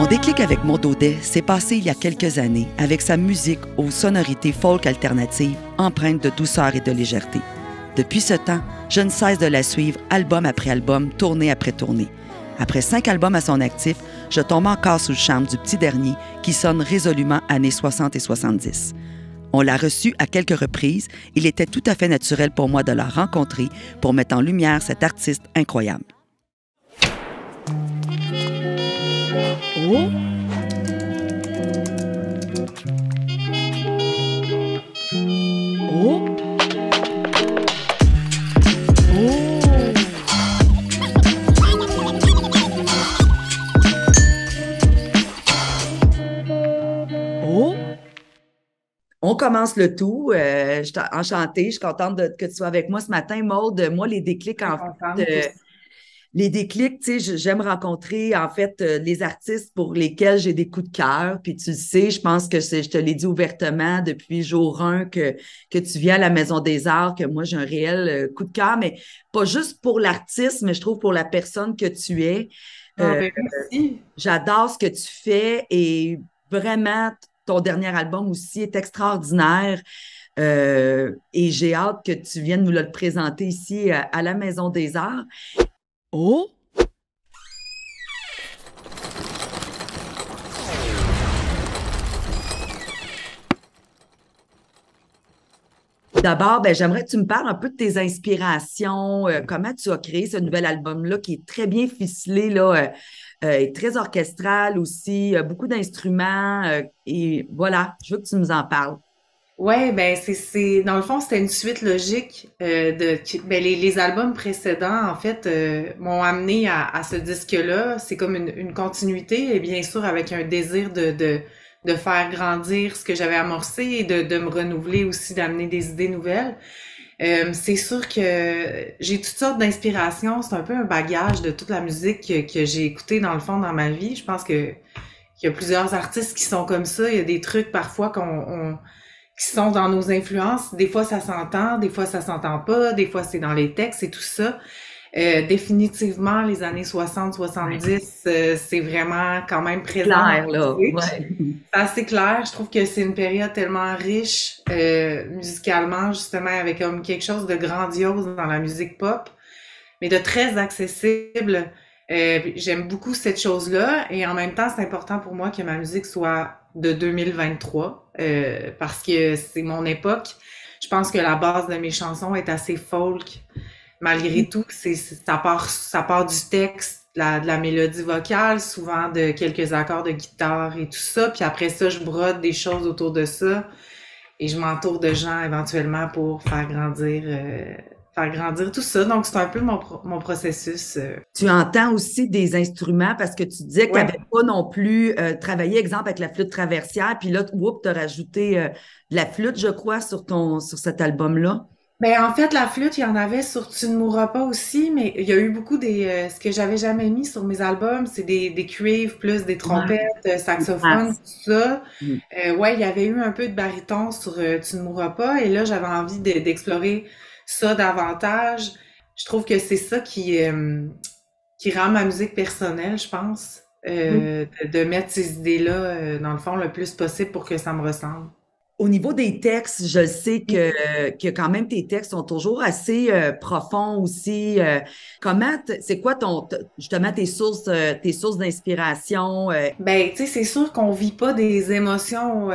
Mon déclic avec Maud Audet s'est passé il y a quelques années avec sa musique aux sonorités folk alternatives empreintes de douceur et de légèreté. Depuis ce temps, je ne cesse de la suivre album après album, tournée après tournée. Après 5 albums à son actif, je tombe encore sous le charme du petit dernier qui sonne résolument années 60 et 70. On l'a reçu à quelques reprises. Il était tout à fait naturel pour moi de la rencontrer pour mettre en lumière cet artiste incroyable. Oh! Oh! On commence le tout. Je suis enchantée, je suis contente que tu sois avec moi ce matin, Maude. Moi, les déclics, en fait, les déclics, tu sais, j'aime rencontrer, en fait, les artistes pour lesquels j'ai des coups de cœur. Puis tu le sais, je pense que je te l'ai dit ouvertement depuis jour 1 que tu viens à la Maison des Arts, que moi, j'ai un réel coup de cœur, mais pas juste pour l'artiste, mais je trouve pour la personne que tu es. Merci. J'adore ce que tu fais et vraiment, ton dernier album aussi est extraordinaire. Et j'ai hâte que tu viennes nous le présenter ici à la Maison des Arts. Oh! D'abord, j'aimerais que tu me parles un peu de tes inspirations, comment tu as créé ce nouvel album-là qui est très bien ficelé, là, et très orchestral aussi, beaucoup d'instruments. Et voilà, je veux que tu nous en parles. Ouais, ben dans le fond c'était une suite logique les albums précédents en fait m'ont amené à ce disque-là. C'est comme une continuité et bien sûr avec un désir de faire grandir ce que j'avais amorcé et de me renouveler aussi, d'amener des idées nouvelles. C'est sûr que j'ai toutes sortes d'inspirations. C'est un peu un bagage de toute la musique que j'ai écoutée dans le fond dans ma vie. Je pense que il y a plusieurs artistes qui sont comme ça. Il y a des trucs parfois qui sont dans nos influences. Des fois, ça s'entend, des fois, ça s'entend pas, des fois, c'est dans les textes et tout ça. Définitivement, les années 60-70, c'est vraiment quand même présent dans Claire, la là, musique. ouais. C'est assez clair. Je trouve que c'est une période tellement riche musicalement, justement, avec comme quelque chose de grandiose dans la musique pop, mais de très accessible. J'aime beaucoup cette chose-là et en même temps, c'est important pour moi que ma musique soit de 2023 parce que c'est mon époque. Je pense que la base de mes chansons est assez folk. Malgré tout, ça part du texte, de la mélodie vocale, souvent de quelques accords de guitare et tout ça. Puis après ça, je brode des choses autour de ça et je m'entoure de gens éventuellement pour faire grandir tout ça. Donc, c'est un peu mon processus. Tu entends aussi des instruments parce que tu disais que tu Ouais. n'avais pas non plus travaillé, exemple, avec la flûte traversière, puis là, tu as rajouté de la flûte, je crois, sur cet album-là. Ben, en fait, la flûte, il y en avait sur Tu ne mourras pas aussi, mais il y a eu beaucoup ce que j'avais jamais mis sur mes albums, c'est des cuivres plus des Ouais. trompettes, saxophones, Basse. tout ça. Mm. Ouais, il y avait eu un peu de baryton sur Tu ne mourras pas, et là, j'avais envie d'explorer ça davantage. Je trouve que c'est ça qui rend ma musique personnelle, je pense, de mettre ces idées-là, dans le fond, le plus possible pour que ça me ressemble. Au niveau des textes, je sais que quand même tes textes sont toujours assez profonds aussi. C'est quoi justement tes sources d'inspiration? Ben, tu sais, c'est sûr qu'on vit pas des émotions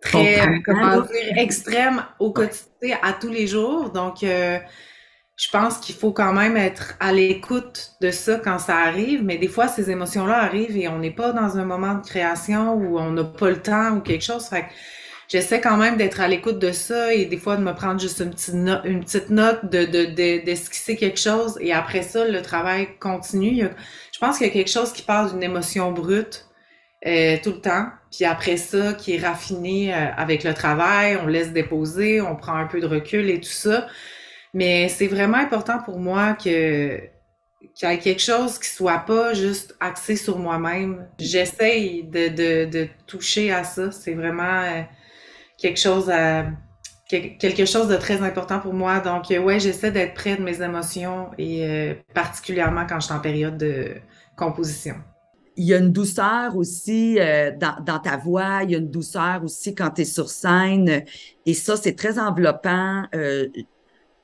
très, Comprends, comment là? dire, extrêmes au Ouais. quotidien, à tous les jours. Donc, je pense qu'il faut quand même être à l'écoute de ça quand ça arrive. Mais des fois, ces émotions-là arrivent et on n'est pas dans un moment de création où on n'a pas le temps ou quelque chose. Fait que j'essaie quand même d'être à l'écoute de ça et des fois de me prendre juste une petite note d'esquisser quelque chose et après ça, le travail continue. Je pense qu'il y a quelque chose qui part d'une émotion brute tout le temps. Puis après ça, qui est raffiné avec le travail, on laisse déposer, on prend un peu de recul et tout ça. Mais c'est vraiment important pour moi qu'il y ait quelque chose qui soit pas juste axé sur moi-même. J'essaye de toucher à ça. C'est vraiment quelque chose quelque chose de très important pour moi. Donc, ouais, j'essaie d'être près de mes émotions et particulièrement quand je suis en période de composition. il y a une douceur aussi dans ta voix, il y a une douceur aussi quand tu es sur scène. Et ça, c'est très enveloppant.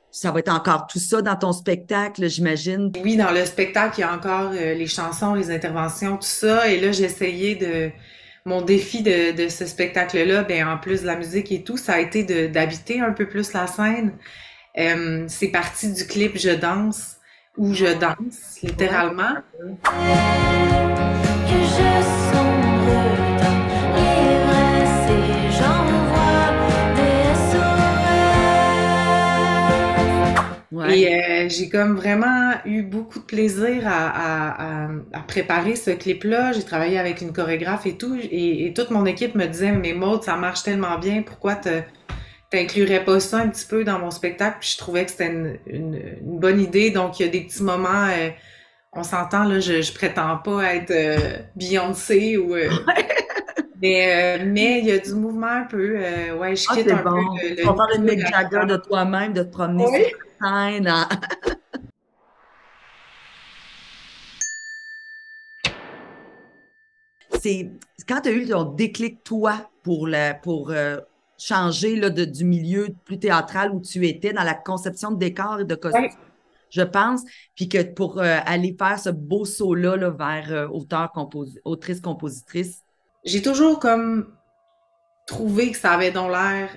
Ça va être encore tout ça dans ton spectacle, j'imagine. Oui, dans le spectacle, il y a encore les chansons, les interventions, tout ça. Et là, j'ai essayé de... Mon défi de ce spectacle-là, ben, en plus de la musique et tout, ça a été d'habiter un peu plus la scène. C'est parti du clip Je danse, où je danse, Ouais. littéralement. Que je sombre dans l'ivresse et j'envoie des SOS. Ouais. Et j'ai comme vraiment eu beaucoup de plaisir à préparer ce clip-là. J'ai travaillé avec une chorégraphe et tout, et toute mon équipe me disait, mais Maud, ça marche tellement bien, pourquoi t'inclurais pas ça un petit peu dans mon spectacle? Puis je trouvais que c'était une bonne idée. Donc il y a des petits moments, on s'entend là, je prétends pas être Beyoncé ou mais il y a du mouvement un peu. Ouais, je Ah, quitte c'est un peu bon. Tu le vas faire une niveau de Mick la Jagger de guitare. toi-même, de te promener sur Oui. la scène. C'est quand tu as eu ton déclic, toi, pour changer là, du milieu plus théâtral où tu étais dans la conception de décors et de Ouais. costumes, je pense, puis que pour aller faire ce beau saut-là là, vers autrice-compositrice. J'ai toujours comme trouvé que ça avait donc l'air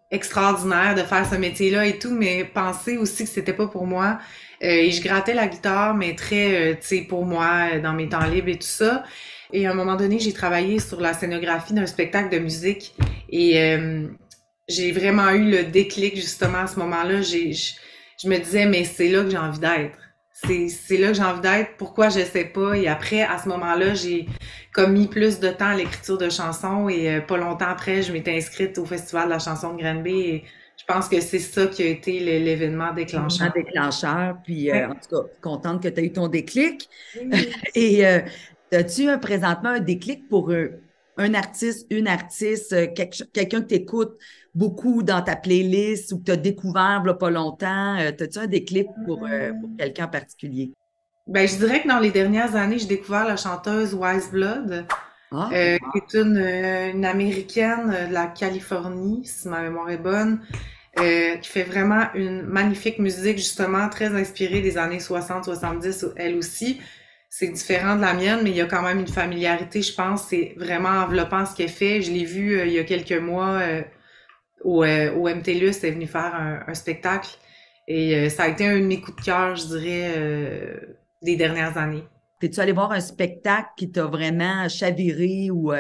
extraordinaire de faire ce métier-là et tout, mais penser aussi que c'était pas pour moi. Et je grattais la guitare, mais très, tu sais, pour moi, dans mes temps libres et tout ça. Et à un moment donné, j'ai travaillé sur la scénographie d'un spectacle de musique et j'ai vraiment eu le déclic justement à ce moment-là. Je me disais, mais c'est là que j'ai envie d'être. C'est là que j'ai envie d'être. Pourquoi je sais pas. Et après, à ce moment-là, j'ai comme mis plus de temps à l'écriture de chansons et pas longtemps après, je m'étais inscrite au Festival de la chanson de Granby et je pense que c'est ça qui a été l'événement Moment déclencheur. déclencheur, puis Ouais. en tout cas, contente que tu aies eu ton déclic. Oui. Et as-tu présentement un déclic pour un artiste, une artiste, quelqu'un que tu écoutes beaucoup dans ta playlist ou que tu as découvert il y a pas longtemps? As-tu un déclic pour quelqu'un en particulier? Ben, je dirais que dans les dernières années, j'ai découvert la chanteuse Wise Blood, Ah, qui est une Américaine de la Californie, si ma mémoire est bonne, qui fait vraiment une magnifique musique, justement, très inspirée des années 60-70, elle aussi. C'est différent de la mienne, mais il y a quand même une familiarité, je pense. C'est vraiment enveloppant ce qu'elle fait. Je l'ai vue il y a quelques mois au MTLUS, elle est venue faire un spectacle. Et ça a été un de mes coups de cœur, je dirais, des dernières années. es-tu allé voir un spectacle qui t'a vraiment chaviré ou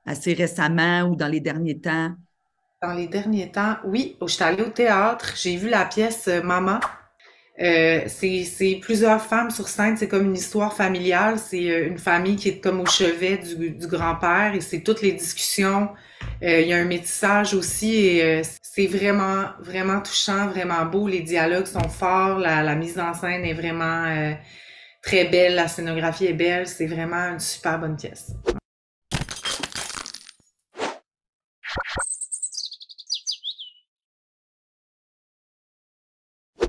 assez récemment ou dans les derniers temps? Dans les derniers temps, oui, je suis allée au théâtre, j'ai vu la pièce Maman. C'est plusieurs femmes sur scène, c'est comme une histoire familiale, c'est une famille qui est comme au chevet du grand-père et c'est toutes les discussions. Il y a un métissage aussi et c'est vraiment, vraiment touchant, vraiment beau. Les dialogues sont forts, la mise en scène est vraiment très belle, la scénographie est belle, c'est vraiment une super bonne pièce.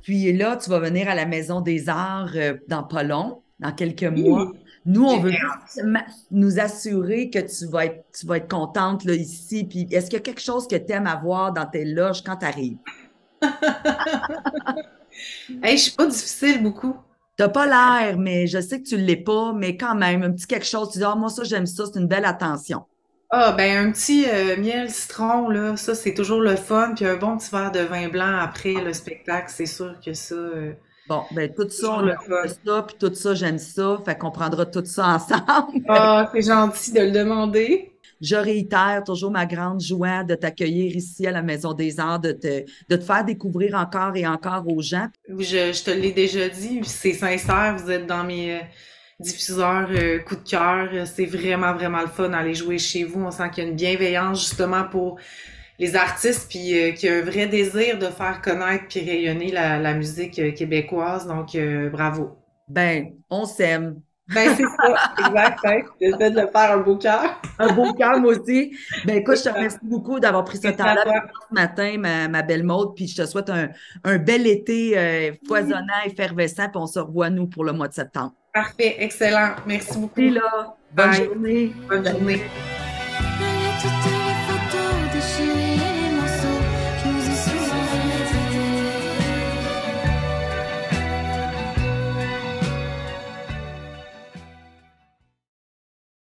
Puis là, tu vas venir à la Maison des Arts dans pas long, dans quelques mois. Oui, Nous, on j'ai veut très juste nous assurer que tu vas être contente là, ici. Puis est-ce qu'il y a quelque chose que tu aimes avoir dans tes loges quand tu arrives? Hey, je suis pas difficile beaucoup. T'as pas l'air, mais je sais que tu l'es pas, mais quand même, un petit quelque chose, tu dis, ah, moi, ça, j'aime ça, c'est une belle attention. Ah, ben un petit miel citron, là, ça c'est toujours le fun. Puis un bon petit verre de vin blanc après le spectacle, c'est sûr que ça, Bon, ben tout ça, toujours on a le fun. ça, puis tout ça, j'aime ça. Fait qu'on prendra tout ça ensemble. Ah, c'est gentil de le demander. Je réitère toujours ma grande joie de t'accueillir ici à la Maison des Arts, de te faire découvrir encore et encore aux gens. Je te l'ai déjà dit, c'est sincère, vous êtes dans mes diffuseurs coup de cœur. C'est vraiment, vraiment le fun d'aller jouer chez vous. On sent qu'il y a une bienveillance justement pour les artistes, puis qu'il y a un vrai désir de faire connaître puis rayonner la musique québécoise. Donc, bravo. Ben, on s'aime. Ben, c'est ça, exact. Hein. J'essaie de le faire un beau cœur. Un beau calme aussi. Ben, écoute, je C'est te ça. remercie beaucoup d'avoir pris ce Merci à temps-là toi. ce matin, ma belle Maude, puis je te souhaite un bel été foisonnant, effervescent, puis on se revoit, nous, pour le mois de septembre. Parfait, excellent. Merci beaucoup. Et là, bonne Bye. journée. Bonne journée.